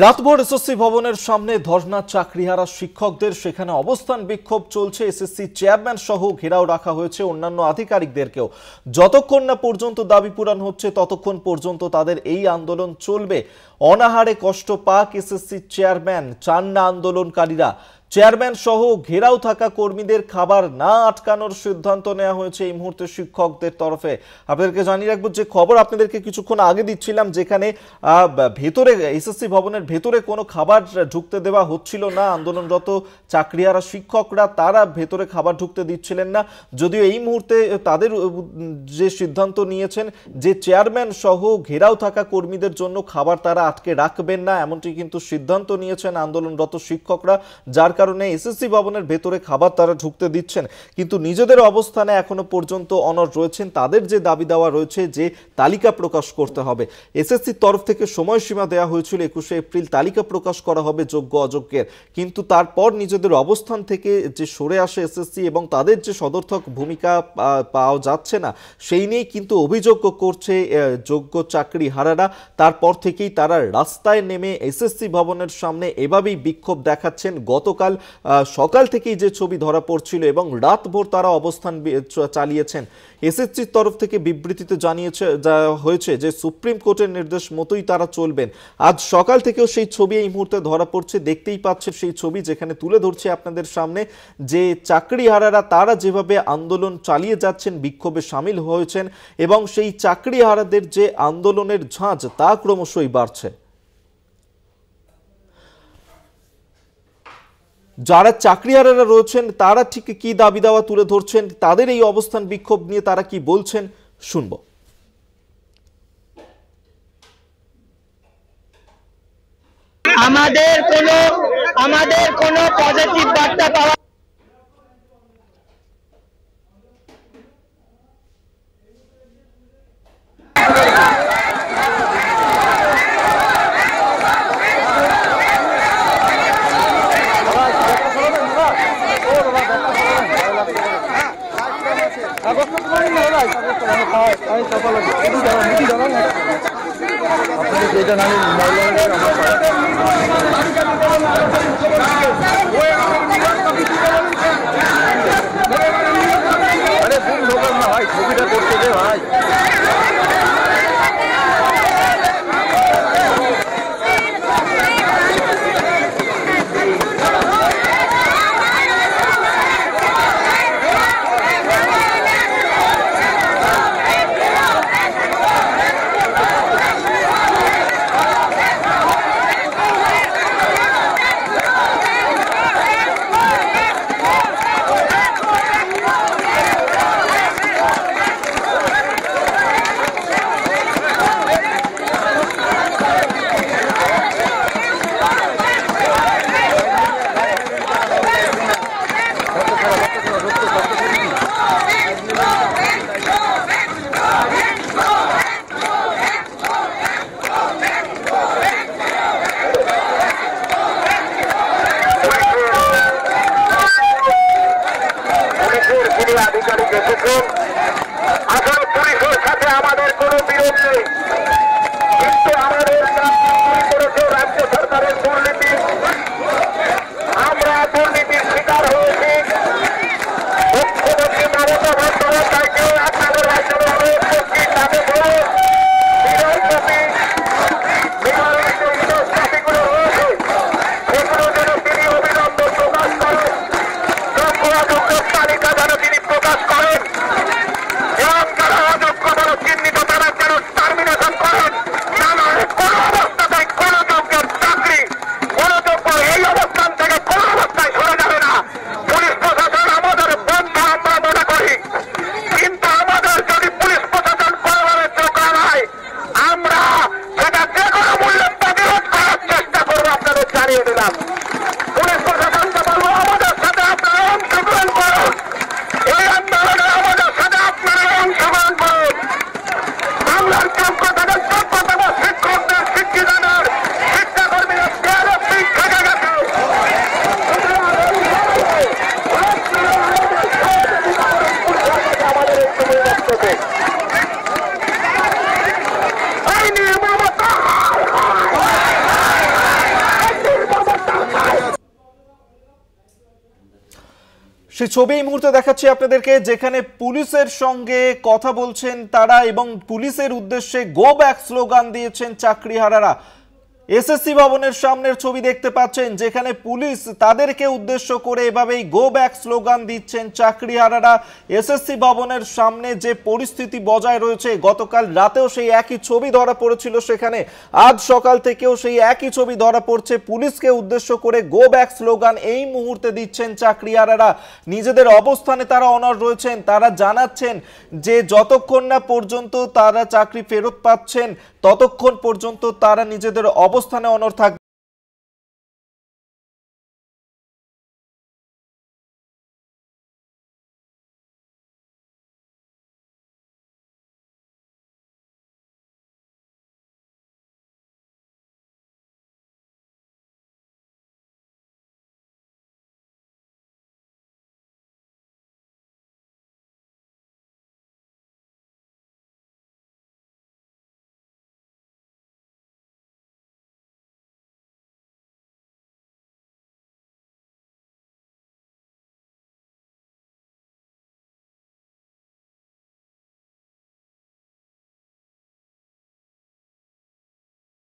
রাতভর এসএসসি ভবনের সামনে ধর্ণা চাকরিহারা শিক্ষকদের। সেখানে অবস্থান বিক্ষোভ চলছে। এসএসসি চেয়ারম্যান সহ ঘেরাও রাখা হয়েছে অন্যান্য আধিকারিকদেরকেও। যতক্ষণ না পর্যন্ত দাবি পূরণ হচ্ছে ততক্ষণ পর্যন্ত তাদের এই আন্দোলন চলবে। অনাহারে কষ্ট পাক এসএসসি চেয়ারম্যান, চান না আন্দোলনকারীরা। চেয়ারম্যান সহ ঘেরাও থাকা কর্মীদের খাবার না আটকানোর সিদ্ধান্ত নেওয়া হয়েছে এই মুহূর্তে শিক্ষকদের তরফে। আপনাদেরকে জানিয়ে রাখবো যে খবর আপনাদেরকে কিছুক্ষণ আগে দিচ্ছিলাম, যেখানে ভেতরে এসএসসি ভবনের ভেতরে কোনো খাবার ঢুকতে দেওয়া হচ্ছিল না। আন্দোলনরত চাকরিহারা শিক্ষকরা তারা ভেতরে খাবার ঢুকতে দিচ্ছিলেন না। যদিও এই মুহূর্তে তাদের যে সিদ্ধান্ত নিয়েছেন যে চেয়ারম্যান সহ ঘেরাও থাকা কর্মীদের জন্য খাবার তারা আটকে রাখবেন না, এমনটি কিন্তু সিদ্ধান্ত নিয়েছেন আন্দোলনরত শিক্ষকরা, যার কারণে এসএসসি ভবনের ভেতরে খাবার তারা ঢুকতে দিচ্ছেন। কিন্তু নিজেদের অবস্থানে এখনো পর্যন্ত অনড় রয়েছেন। তাদের যে দাবি দেওয়া রয়েছে যে তালিকা প্রকাশ করতে হবে, এসএসসির তরফ থেকে সময়সীমা দেওয়া হয়েছিল 21শে এপ্রিল তালিকা প্রকাশ করা হবে যোগ্য অযোগ্যের। কিন্তু তারপর নিজেদের অবস্থান থেকে যে সরে আসে এসএসসি এবং তাদের যে সদর্থক ভূমিকা পাওয়া যাচ্ছে না, সেই নিয়ে কিন্তু অভিযোগ করছে যোগ্য চাকরিহারারা। তারপর থেকেই তারা রাস্তায় নেমে এসএসসি ভবনের সামনে এভাবেই বিক্ষোভ দেখাচ্ছেন। গতকাল সকাল থেকেই যে ছবি ধরা পড়ছিল এবং রাতভর তারা অবস্থান চালিয়েছেন। এসএসসির তরফ থেকে বিবৃতিতে হয়েছে যে সুপ্রিম কোর্টের নির্দেশ মতোই তারা চলবেন। আজ সকাল থেকেও সেই ছবি এই মুহূর্তে ধরা পড়ছে। দেখতেই পাচ্ছেন সেই ছবি, যেখানে তুলে ধরছে আপনাদের সামনে যে চাকরিহারারা তারা যেভাবে আন্দোলন চালিয়ে যাচ্ছেন, বিক্ষোভে সামিল হয়েছেন এবং সেই চাকরিহারাদের যে আন্দোলনের ঝাঁজ তা ক্রমশই বাড়ছে। যারা চাকরিহারারা রয়েছেন তারা ঠিক কি দাবি দাওয়া তুলে ধরছেন, তাদের এই অবস্থান বিক্ষোভ নিয়ে তারা কি বলছেন শুনব। আমাদের কোনো পজিটিভ বার্তা পাওয়া সেই ছবি এই মুহূর্তে দেখাচ্ছি আপনাদেরকে, যেখানে পুলিশের সঙ্গে কথা বলছেন তারা এবং পুলিশের উদ্দেশ্যে গো ব্যাক স্লোগান দিয়েছেন চাকরিহারারা। এসএসসি ভবনের সামনের ছবি দেখতে পাচ্ছেন, যেখানে পুলিশ তাদেরকে উদ্দেশ্য করে এভাবেই গো ব্যাক স্লোগান দিচ্ছেন চাকরিহারারা। এসএসসি ভবনের সামনে যে পরিস্থিতি বজায় রয়েছে, গতকাল রাতেও সেই একই ছবি ধরা পড়েছিল সেখানে, আজ সকাল থেকেও সেই একই ছবি ধরা পড়ছে। পুলিশকে উদ্দেশ্য করে গো ব্যাক স্লোগান এই মুহূর্তে দিচ্ছেন চাকরিহারারা। নিজেদের অবস্থানে তারা অনড় রয়েছেন। তারা জানাচ্ছেন যে যতক্ষণ না পর্যন্ত তারা চাকরি ফেরত পাচ্ছেন ততক্ষণ পর্যন্ত তারা নিজেদের অবস্থানে অনড় থাকবে।